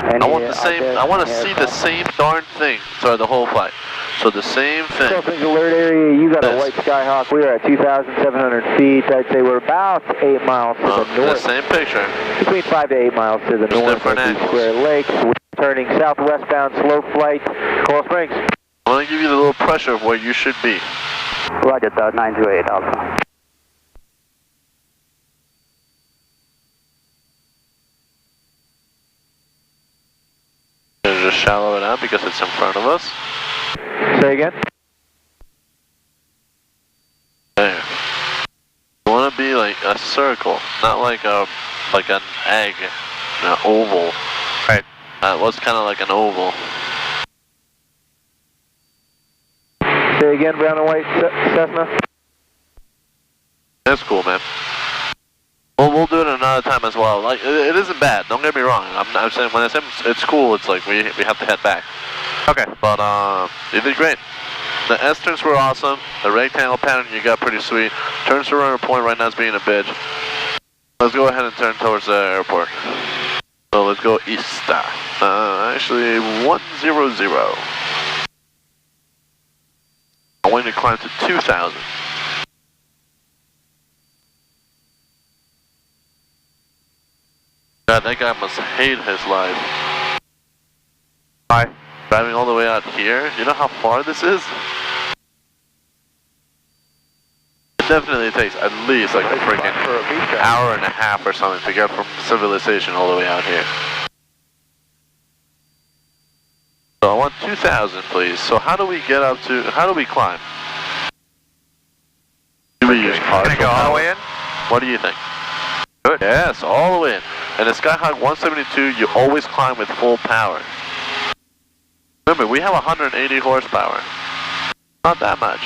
I want the same. I want to see the same darn thing throughout the whole flight. So the same thing. Coral Springs alert area, you got a white Skyhawk. We are at 2,700 feet. I'd say we're about 8 miles to the north. The same picture. Between 5 to 8 miles to the north of the Square Lakes. We're turning southwestbound, slow flight, Coral Springs. I want to give you the little pressure of where you should be. Roger that, 928 Alpha. Just shallow it out because it's in front of us. Say again? There. You want to be like a circle, not like an egg, an oval. Right. It was kind of like an oval. Say again, brown and white Cessna? That's cool, man. Well, we'll do it another time as well. Like, it isn't bad. Don't get me wrong. I'm saying when I say it's cool, it's like we have to head back. Okay. But you did great. The S-turns were awesome. The rectangle pattern you got pretty sweet. Turns to runner point right now is being a bitch. Let's go ahead and turn towards the airport. So let's go east. Actually 100. I want to climb to 2,000. God, that guy must hate his life. Hi. Driving all the way out here, you know how far this is? It definitely takes at least like a freaking hour and a half or something to get from civilization all the way out here. So I want 2,000 please. So how do we get up to, how do we climb? Do we use partial Gonna go all the way in? What do you think? Good. Yes, all the way in. And the Skyhawk 172, you always climb with full power. Remember, we have 180 horsepower. Not that much.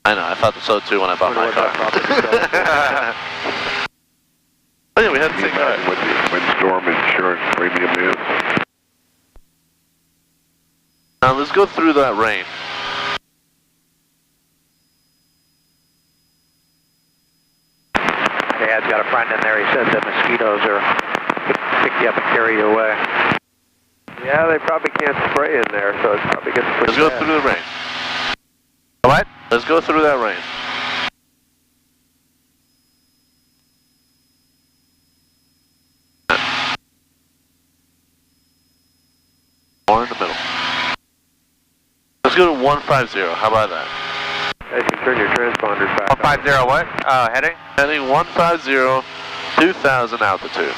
I know, I thought so too when I bought my car. Oh yeah, we had the same car. What the windstorm insurance premium is? Now let's go through that rain. Dad's got a friend in there. He said the mosquitoes pick you up and carry you away. Yeah, they probably can't spray in there, so it probably gets pretty Let's go bad. through the rain. What? Let's go through that rain. More in the middle. Let's go to 150. How about that? As you turn your transponders back. 150 what? Heading? Heading 150, 2,000 altitude.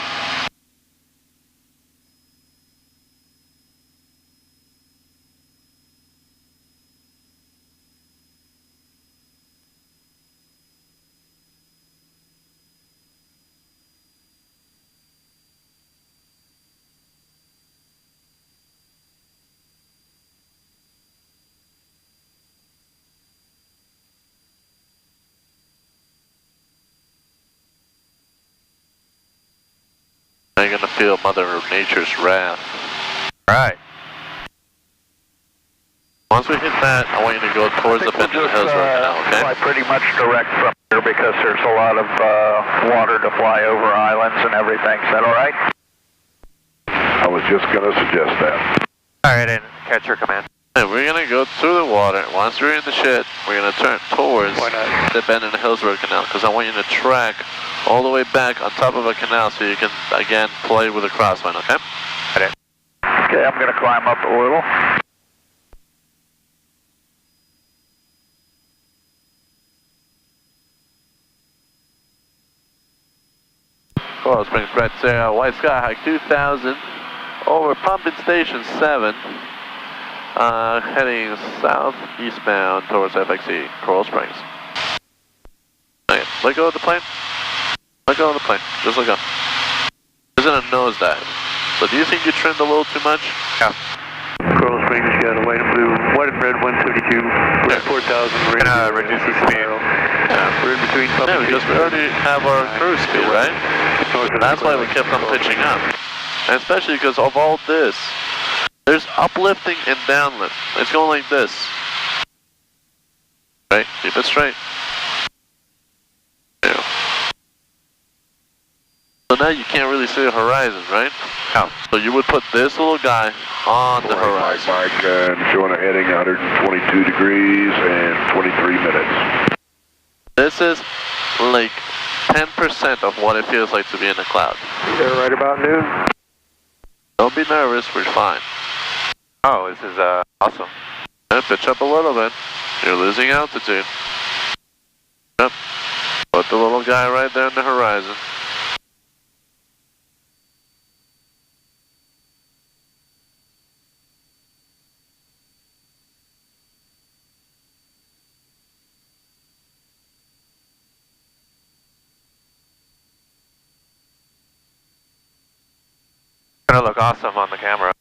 Now you're gonna feel Mother Nature's wrath. Alright. Once we hit that, I want you to go towards the Benton Hills right now, okay? Fly pretty much direct from here because there's a lot of water to fly over islands and everything. Is that all right? I was just going to suggest that. Alright, and catch your command. And we're gonna go through the water. Once we're in the shit, we're gonna turn towards the Benton Hills Road Canal because I want you to track all the way back on top of a canal so you can, again, play with the crosswind, okay? Okay, I'm going to climb up a little. Coral Springs, Brett Sarah, White Skyhawk 2000, over Pumping Station 7, heading southeastbound towards FXE, Coral Springs. Okay, let go of the plane. Let go of the plane. Just let go. It's in a nosedive. So do you think you trimmed a little too much? Yeah. Coral Springs, got a white and blue, white and red 132, we're at 4,000. We're Gonna reduce the speed. Yeah. We're in between Yeah, because we already have our cruise speed, right? That's why we kept on pitching up. And especially because of all this. There's uplifting and downlift. It's going like this. Right? Keep it straight. Yeah. So now you can't really see the horizon, right? Oh. So you would put this little guy on the horizon. Mike, showing a heading 122 degrees and 23 minutes. This is like 10% of what it feels like to be in a cloud. They're right about noon. Don't be nervous, we're fine. Oh, this is awesome. Pitch up a little bit. You're losing altitude. Yep. Put the little guy right there on the horizon. Gonna look awesome on the camera.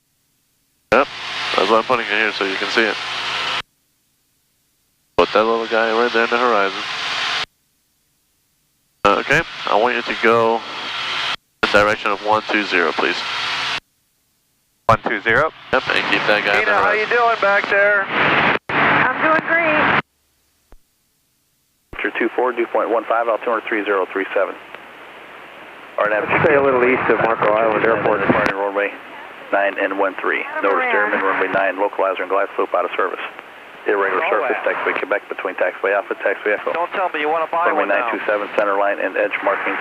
Yep, that's why I'm putting it here so you can see it. Put that little guy right there in the horizon. Okay, I want you to go in the direction of 120, please. 120. Yep, and keep that guy in the Tina, how you horizon. doing back there? I'm doing great. 24, dew point 15, altimeter 3037. Stay a little east of Marco Island Airport. Departing runway 9 and 13. Notice Airman runway 9, localizer and glide slope out of service. Irregular surface, taxiway Quebec between taxiway Alpha, taxiway Echo. Don't tell me you want to buy Runway one now. 927, center line and edge markings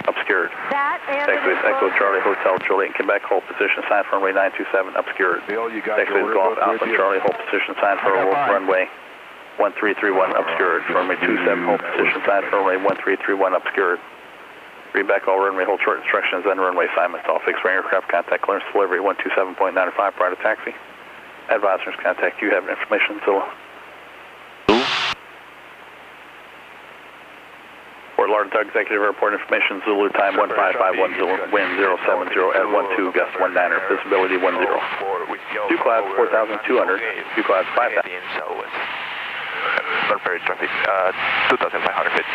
obscured. That and Taxiway Echo, Charlie Hotel, Juliet, Quebec, hold position sign for runway 927 obscured. Bill, you got Taxiway your Golf, order book Alpha, with you? Charlie, hold position sign for runway 1331 obscured. Runway 27, hold position sign for runway 1331 obscured. Read back all runway hold short instructions, then runway assignments. All fixed wing aircraft contact clearance delivery 127.95 prior to taxi. Advisors contact you have information Zulu. Fort Lauderdale Executive Airport information Zulu time 15510, wind 070 at 12 gust 19er, visibility 10. Dew clouds 4,200, dew clouds 5,000. Northbury traffic, 2,500 feet.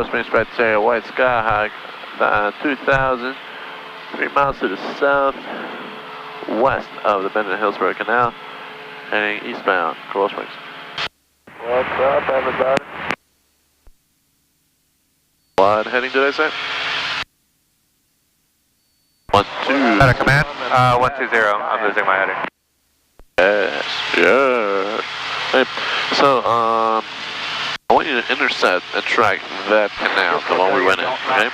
Space right there, White Skyhawk, 2,000, 3 miles to the south, west of the Benton Hillsborough Canal, heading eastbound, Coral Springs. What's up, everybody? What heading did I say? 1, 2. Out of command, 120, I'm losing my heading. Yes, yeah. Hey, so, I want you to intercept and track that canal, the one we went in, okay?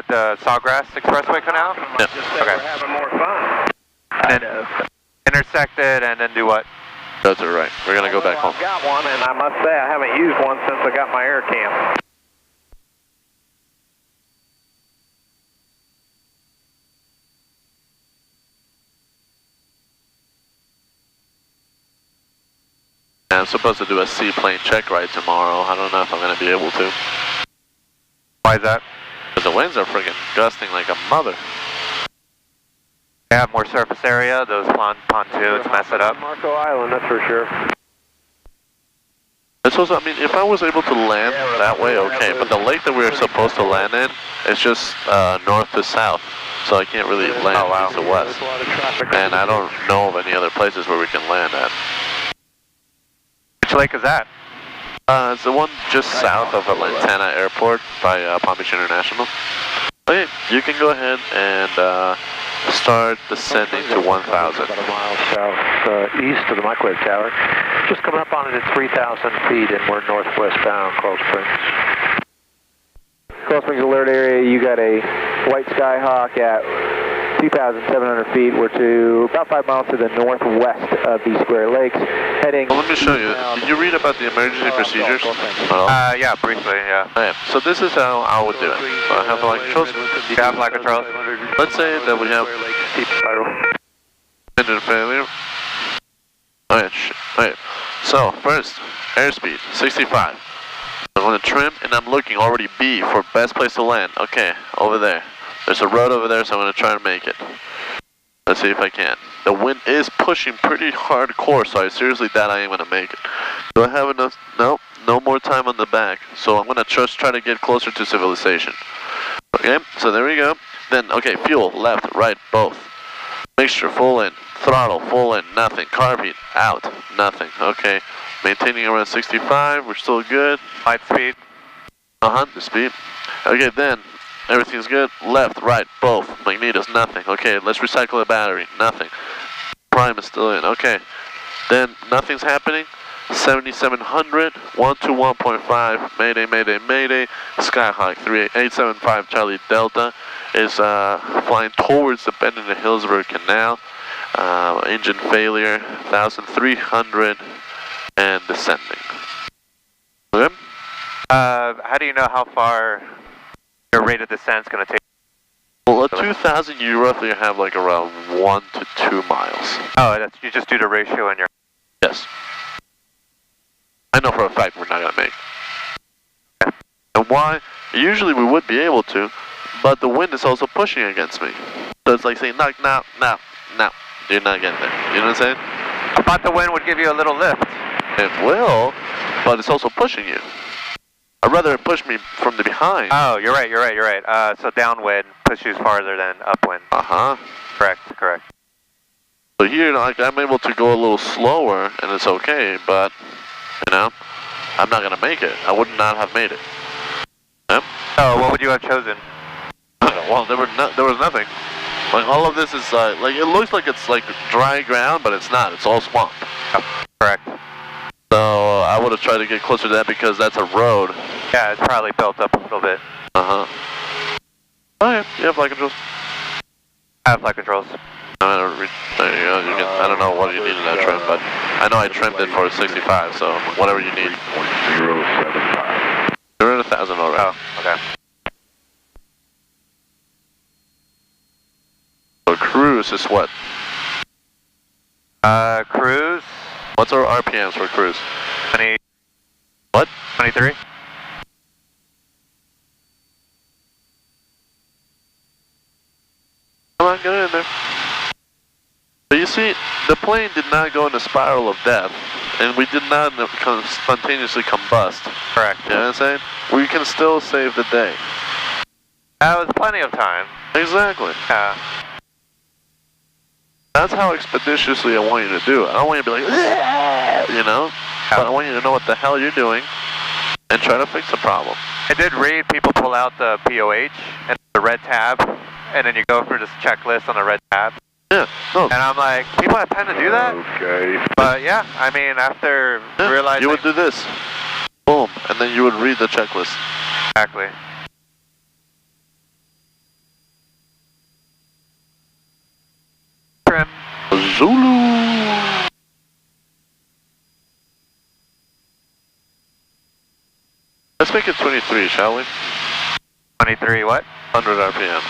The Sawgrass Expressway Canal? Yeah. Okay. Having more fun. And then intersect it and then do what? Go to the right. We're going to go back home. I've got one, and I must say I haven't used one since I got my air cam. I'm supposed to do a seaplane check ride tomorrow. I don't know if I'm going to be able to. Why is that? Because the winds are freaking gusting like a mother. They have more surface area, those pontoons mess it up. Marco Island, that's for sure. It's also, I mean, if I was able to land that way, okay. But the lake that we were supposed to land in is just north to south. So I can't really land east to west. And I don't know of any other places where we can land at. Which lake is that? It's the one just south of Lantana Airport by Palm Beach International. Okay, you can go ahead and start descending to 1,000. About a mile south east of the microwave tower. Just coming up on it at 3,000 feet, and we're northwest bound, Coral Springs. Coral Springs alert area, you got a White Skyhawk at 2,700 feet. We're to about 5 miles to the northwest of the Square Lakes, heading... Well, let me show you. Did you read about the emergency procedures? Yeah, briefly, yeah. Okay, so this is how I would do it. So I have flight controls. You have flight controls? Let's say that we have engine failure. Alright, so first, airspeed, 65. I'm going to trim, and I'm looking already B for best place to land. Okay, over there. There's a road over there, so I'm going to try to make it. Let's see if I can. The wind is pushing pretty hardcore, so I seriously doubt I am going to make it. Do I have enough? No, no more time on the back. So I'm going to just try to get closer to civilization. Okay, so there we go. Then, okay, fuel, left, right, both. Mixture, full in. Throttle, full in, nothing. Carb heat, out, nothing. Okay, maintaining around 65, we're still good. Light speed. The speed. Okay, then, everything's good. Left, right, both. Magnetos, nothing. Okay, let's recycle the battery. Nothing. Prime is still in. Okay. Then nothing's happening. 7700, 121.5, mayday, mayday, mayday. Skyhawk 875 Charlie Delta is flying towards the bend in the Hillsborough Canal. Engine failure, 1,300 and descending. Okay? How do you know how far your rate of descent is going to take? Well, at 2,000, you roughly have like around 1 to 2 miles. Oh, that's, you just do the ratio in your... Yes. I know for a fact we're not going to make. And why? Usually we would be able to, but the wind is also pushing against me. So it's like saying, no, you're not getting there. You know what I'm saying? I thought the wind would give you a little lift. It will, but it's also pushing you. I'd rather it push me from the behind. Oh, you're right. So downwind pushes farther than upwind. Uh-huh. Correct. So here, like, I'm able to go a little slower, and it's okay, but, you know, I'm not going to make it. I would not have made it. Yeah? Oh, what would you have chosen? Well, there was nothing. Like, all of this is, like, it looks like it's, like, dry ground, but it's not. It's all swamp. Oh, correct. So, I would have tried to get closer to that because that's a road. Yeah, it's probably built up a little bit. Uh-huh. Oh, yeah. You have flight controls. I have flight controls. There you go. I don't know what you need in that trim, but I know I trimmed it for 65, so whatever you need. 3.075. You're at 1,000 already. Oh, okay. So cruise is what? Cruise. What's our RPMs for cruise? 20. What? 23. Come on, get it in there. So you see, the plane did not go in a spiral of death, and we did not spontaneously combust. Correct. You know what I'm saying? We can still save the day. That was plenty of time. Exactly. Yeah. That's how expeditiously I want you to do it. I don't want you to be like, "Ugh," you know? But I want you to know what the hell you're doing and try to fix the problem. I did read people pull out the POH and the red tab, and then you go through this checklist on the red tab. Yeah, no. And I'm like, people have time to do that? Okay. But yeah, I mean, after realizing... You would do this. Boom. And then you would read the checklist. Exactly. Trim. Zulu. Let's make it 23, shall we? 23 what? 100 RPMs.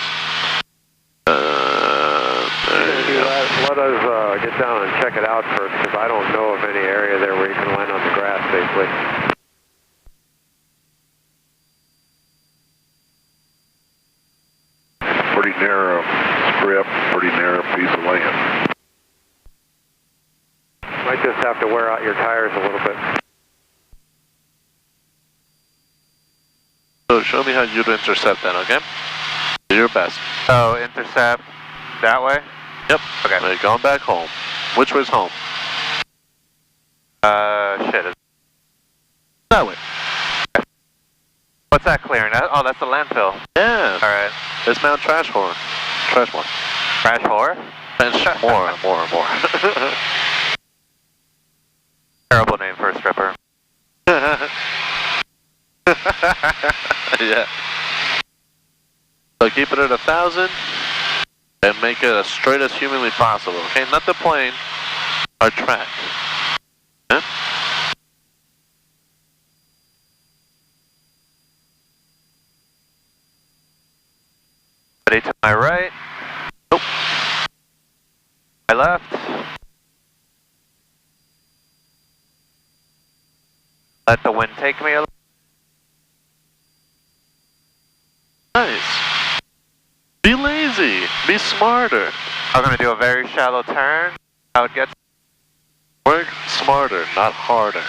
Let us get down and check it out first, because I don't know of any area there where you can land on the grass safely. Pretty narrow strip, pretty narrow piece of land. Might just have to wear out your tires a little bit. So show me how you'd intercept then, okay? Do your best. So intercept that way? Yep. Okay. We're going back home. Which way's home? Shit. That way. What's that clearing? Oh, that's the landfill. Yeah. Alright. It's Mount Trashmore. Trashmore. Crash whore? More. Terrible name for a stripper. Yeah. So keep it at 1,000 and make it as straight as humanly possible. Okay, not the plane, our track. Yeah? Ready to my right. Nope. My left. Let the wind take me a little. Nice. Be lazy. Be smarter. I'm going to do a very shallow turn. How it gets. Work smarter, not harder.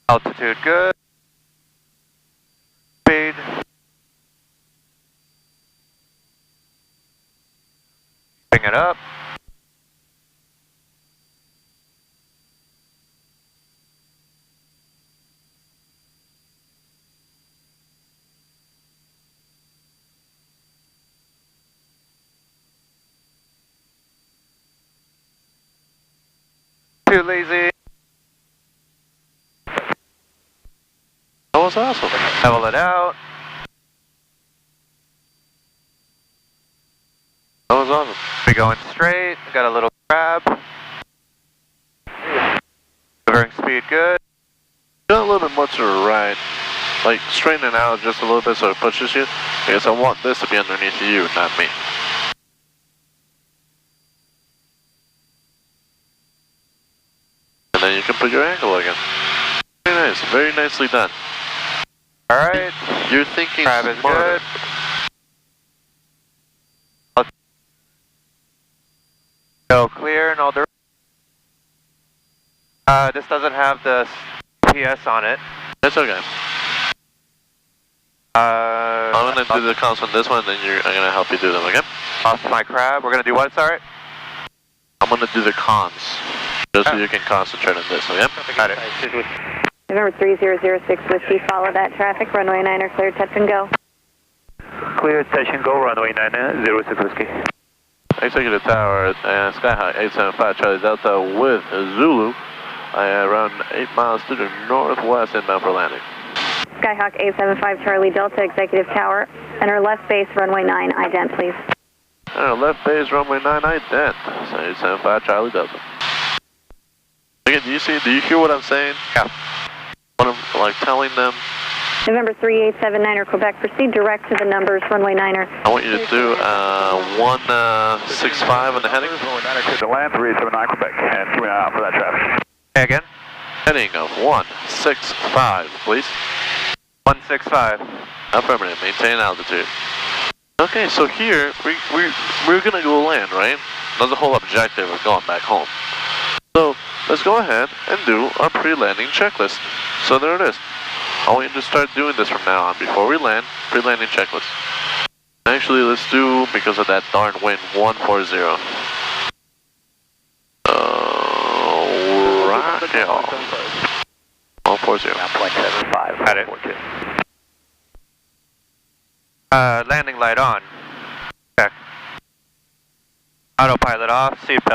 Altitude good. Speed. Bring it up. Too lazy. That was awesome. Level it out. That was awesome. We're going straight. Got a little grab. Maneuvering speed good. Got a little bit more to the right. Like straightening out just a little bit so it pushes you. Because I want this to be underneath you, not me. And then you can put your angle again. Very nice. Very nicely done. Alright. You're thinking Grab is smarter. good. Go clear in all directions. This doesn't have the PS on it. It's okay. I'm gonna do the cons on this one, then I'm gonna help you do them, okay? Lost my crab. We're gonna do what, sorry? I'm gonna do the cons, just so you can concentrate on this, okay? Got it. November 3006 Whiskey, follow that traffic, runway 9er, clear, touch and go. Clear, touch and go, runway 906 Whiskey. Executive Tower, Skyhawk 875 Charlie Delta with Zulu, around 8 miles to the northwest inbound for landing. Skyhawk 875 Charlie Delta, Executive Tower, enter left base, runway 9, ident, please. Left base, runway 9, ident, 875 Charlie Delta. Again, do you hear what I'm saying? Yeah. What I'm like telling them? November 3879er, Quebec, proceed direct to the numbers, runway 9er. I want you to do 165 on the heading. Runway 9er clear to land, 379 Quebec, and 3 out for that traffic. Okay, again. Heading of 165, please. 165. Affirmative, maintain altitude. Okay, so here, we're gonna go land, right? That's the whole objective of going back home. So, let's go ahead and do our pre-landing checklist. So there it is. I want you to start doing this from now on. Before we land, pre-landing checklist. Actually, let's do, because of that darn wind, 140. Right, yeah. 140. 0.75. Got it. Landing light on. Check. Autopilot off, seatbelt.